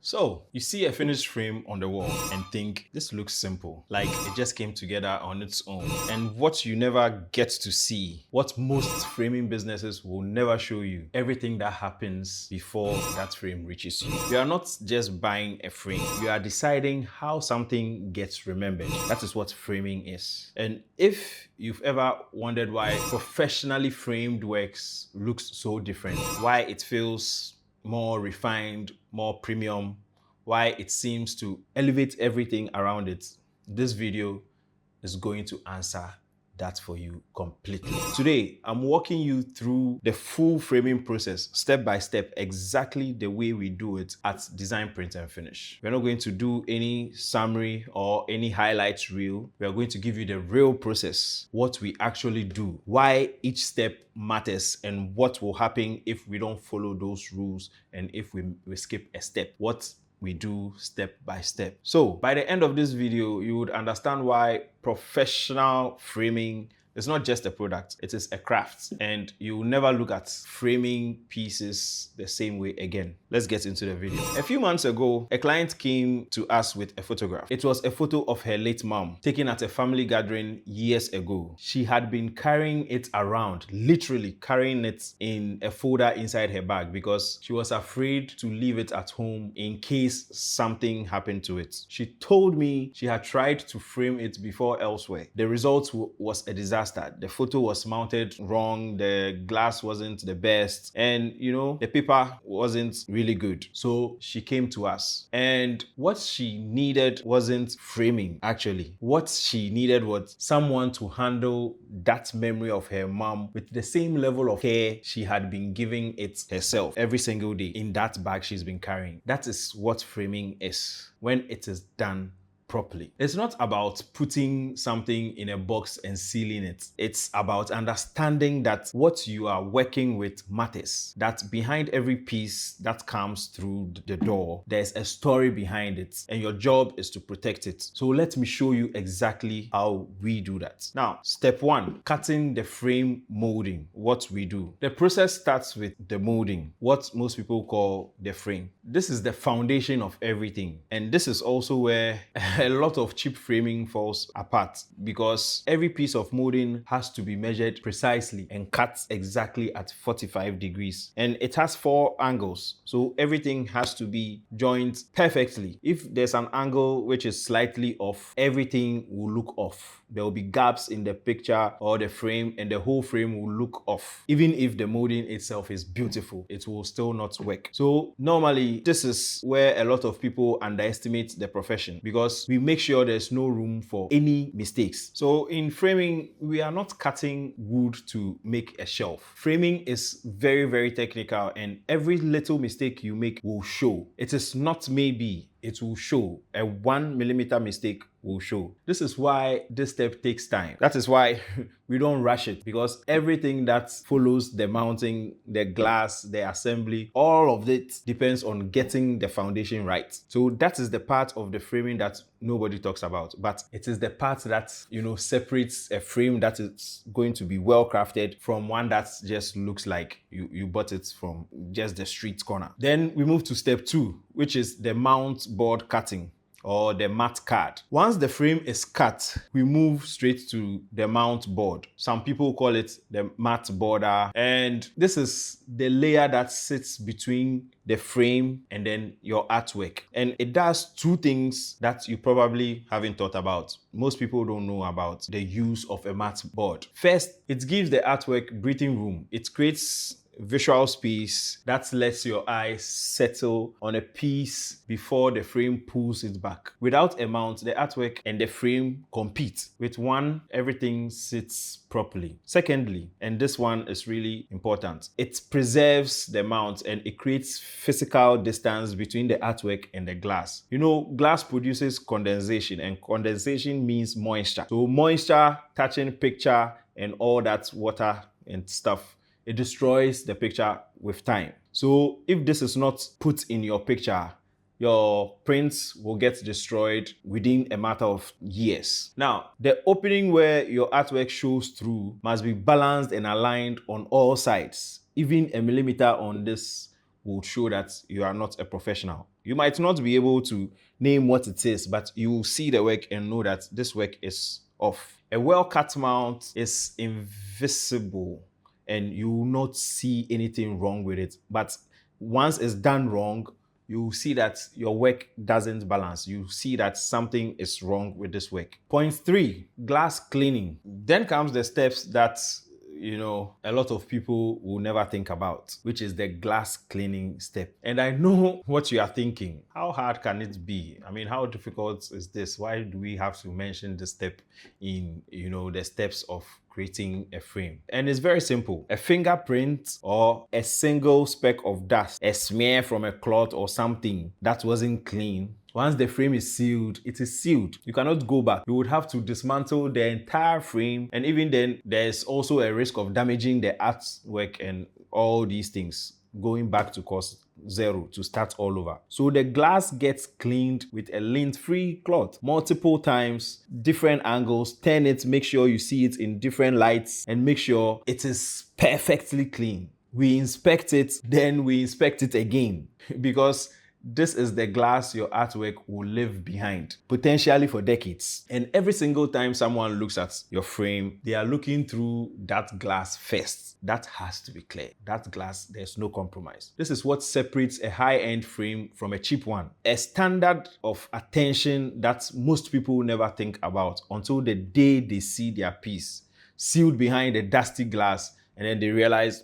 So, you see a finished frame on the wall and think, this looks simple, like it just came together on its own. And what you never get to see, what most framing businesses will never show you, everything that happens before that frame reaches you. You are not just buying a frame, you are deciding how something gets remembered. That is what framing is. And if you've ever wondered why professionally framed works looks so different, why it feels more refined, more premium, why it seems to elevate everything around it, this video is going to answer that for you completely. Today, I'm walking you through the full framing process, step by step, exactly the way we do it at Design, Print and Finish. We're not going to do any summary or any highlights reel. We are going to give you the real process, what we actually do, why each step matters, and what will happen if we don't follow those rules and if we skip a step. What we do step by step. So by the end of this video, you would understand why professional framing is not just a product, it is a craft. And you will never look at framing pieces the same way again. Let's get into the video. A few months ago, a client came to us with a photograph. It was a photo of her late mom taken at a family gathering years ago. She had been carrying it around, literally carrying it in a folder inside her bag because she was afraid to leave it at home in case something happened to it. She told me she had tried to frame it before elsewhere. The result was a disaster. The photo was mounted wrong, the glass wasn't the best, and the paper wasn't really good. So she came to us, and what she needed wasn't framing actually. What she needed was someone to handle that memory of her mom with the same level of care she had been giving it herself every single day in that bag she's been carrying. That is what framing is when it is done properly. It's not about putting something in a box and sealing it. It's about understanding that what you are working with matters. That behind every piece that comes through the door, there's a story behind it, and your job is to protect it. So let me show you exactly how we do that. Now, step one, cutting the frame molding. What we do. The process starts with the molding, what most people call the frame. This is the foundation of everything, and this is also where a lot of cheap framing falls apart, because every piece of molding has to be measured precisely and cut exactly at 45 degrees. And it has 4 angles, so everything has to be joined perfectly. If there's an angle which is slightly off, everything will look off. There will be gaps in the picture or the frame, and the whole frame will look off. Even if the molding itself is beautiful, it will still not work. So normally, this is where a lot of people underestimate the profession, because we make sure there's no room for any mistakes. So in framing, we are not cutting wood to make a shelf. Framing is very, very technical, and every little mistake you make will show. It is not maybe, it will show. A 1 millimeter mistake will show. This is why this step takes time. That is why we don't rush it, because everything that follows the mounting, the glass, the assembly, all of it depends on getting the foundation right. So that is the part of the framing that nobody talks about, but it is the part that separates a frame that is going to be well crafted from one that just looks like you bought it from just the street corner. Then we move to step 2, which is the mount board cutting, or the mat card. Once the frame is cut, we move straight to the mount board. Some people call it the mat border, and this is the layer that sits between the frame and then your artwork. And it does 2 things that you probably haven't thought about. Most people don't know about the use of a mat board. First, it gives the artwork breathing room. It creates visual space that lets your eyes settle on a piece before the frame pulls it back. Without a mount, the artwork and the frame compete. With one, everything sits properly. Secondly, and this one is really important, it preserves the mount and it creates physical distance between the artwork and the glass. Glass produces condensation, and condensation means moisture. So moisture touching picture and all that water and stuff, it destroys the picture with time. So if this is not put in your picture, your prints will get destroyed within a matter of years. Now, the opening where your artwork shows through must be balanced and aligned on all sides. Even a millimeter on this will show that you are not a professional. You might not be able to name what it is, but you will see the work and know that this work is off. A well-cut mount is invisible and you will not see anything wrong with it. But once it's done wrong, you see that your work doesn't balance. You see that something is wrong with this work. Point 3, glass cleaning. Then comes the steps that a lot of people will never think about, which is the glass cleaning step. And I know what you are thinking. How hard can it be? I mean, how difficult is this? Why do we have to mention this step in, the steps of creating a frame? And it's very simple. A fingerprint or a single speck of dust, a smear from a cloth or something that wasn't clean, once the frame is sealed, it is sealed. You cannot go back. You would have to dismantle the entire frame. And even then, there's also a risk of damaging the artwork and all these things, going back to cost zero to start all over. So the glass gets cleaned with a lint-free cloth multiple times, different angles, turn it, make sure you see it in different lights, and make sure it is perfectly clean. We inspect it, then we inspect it again, because this is the glass your artwork will leave behind, potentially for decades. And every single time someone looks at your frame, they are looking through that glass first. That has to be clear. That glass, there's no compromise. This is what separates a high-end frame from a cheap one. A standard of attention that most people never think about until the day they see their piece sealed behind a dusty glass, and then they realize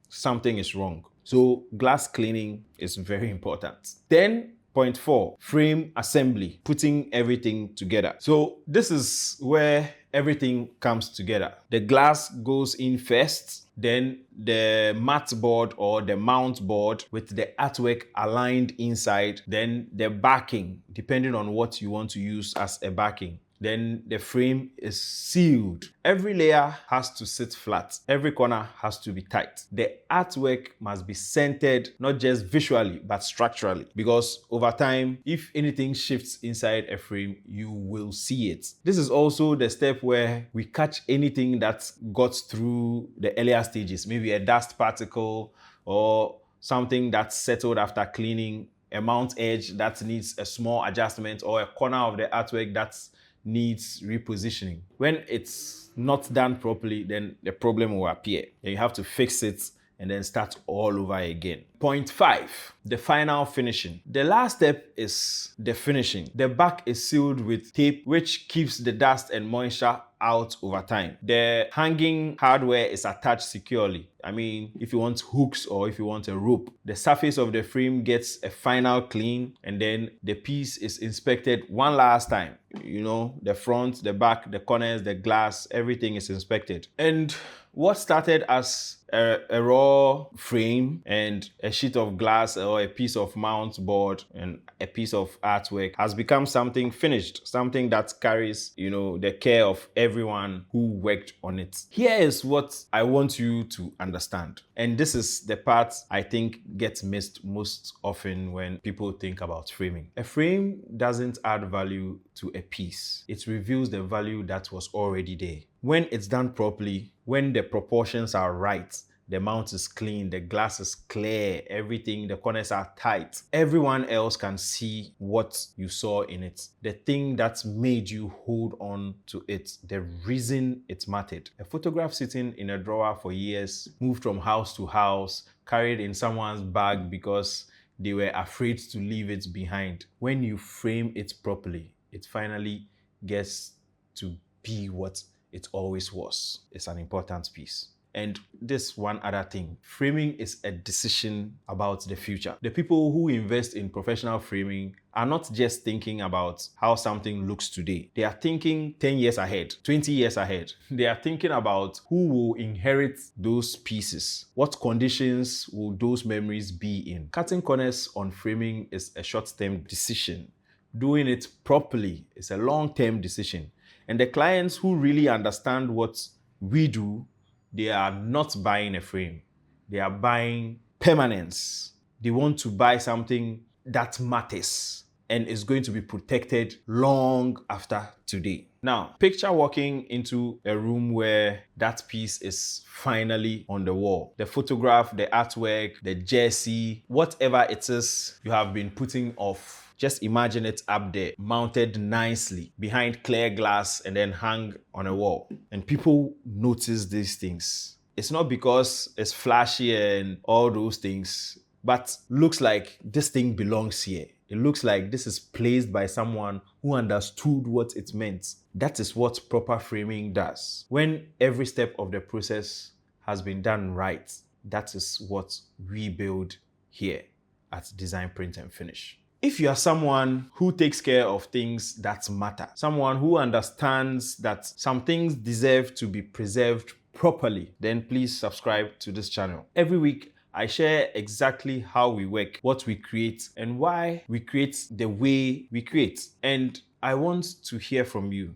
something is wrong. So glass cleaning is very important. Then point 4, frame assembly, putting everything together. So this is where everything comes together. The glass goes in first, then the mat board or the mount board with the artwork aligned inside, then the backing, depending on what you want to use as a backing. Then the frame is sealed. Every layer has to sit flat. Every corner has to be tight. The artwork must be centered, not just visually, but structurally. Because over time, if anything shifts inside a frame, you will see it. This is also the step where we catch anything that got through the earlier stages, maybe a dust particle or something that's settled after cleaning, a mount edge that needs a small adjustment, or a corner of the artwork that's needs repositioning. When it's not done properly, then the problem will appear. And you have to fix it and then start all over again. Point 5, the final finishing. The last step is the finishing. The back is sealed with tape, which keeps the dust and moisture out over time. The hanging hardware is attached securely. I mean, if you want hooks or if you want a rope, the surface of the frame gets a final clean, and then the piece is inspected one last time. The front, the back, the corners, the glass, everything is inspected. And what started as a raw frame and a sheet of glass or a piece of mount board and a piece of artwork has become something finished, something that carries, the care of everyone who worked on it. Here is what I want you to understand. And this is the part I think gets missed most often when people think about framing. A frame doesn't add value to a piece. It reveals the value that was already there. When it's done properly, when the proportions are right, the mount is clean, the glass is clear, everything, the corners are tight, everyone else can see what you saw in it. The thing that made you hold on to it, the reason it mattered. A photograph sitting in a drawer for years, moved from house to house, carried in someone's bag because they were afraid to leave it behind. When you frame it properly, it finally gets to be what it always was. It's an important piece. And this one other thing, framing is a decision about the future. The people who invest in professional framing are not just thinking about how something looks today. They are thinking 10 years ahead, 20 years ahead. They are thinking about who will inherit those pieces. What conditions will those memories be in? Cutting corners on framing is a short-term decision. Doing it properly is a long-term decision. And the clients who really understand what we do, they are not buying a frame. They are buying permanence. They want to buy something that matters. and is going to be protected long after today. Now, picture walking into a room where that piece is finally on the wall. The photograph, the artwork, the jersey, whatever it is you have been putting off. Just imagine it up there, mounted nicely behind clear glass and then hung on a wall. And people notice these things. It's not because it's flashy and all those things, but looks like this thing belongs here. It looks like this is placed by someone who understood what it meant. That is what proper framing does. When every step of the process has been done right, that is what we build here at Design, Print and Finish. If you are someone who takes care of things that matter, someone who understands that some things deserve to be preserved properly, then please subscribe to this channel. Every week, I share exactly how we work, what we create, and why we create the way we create. And I want to hear from you.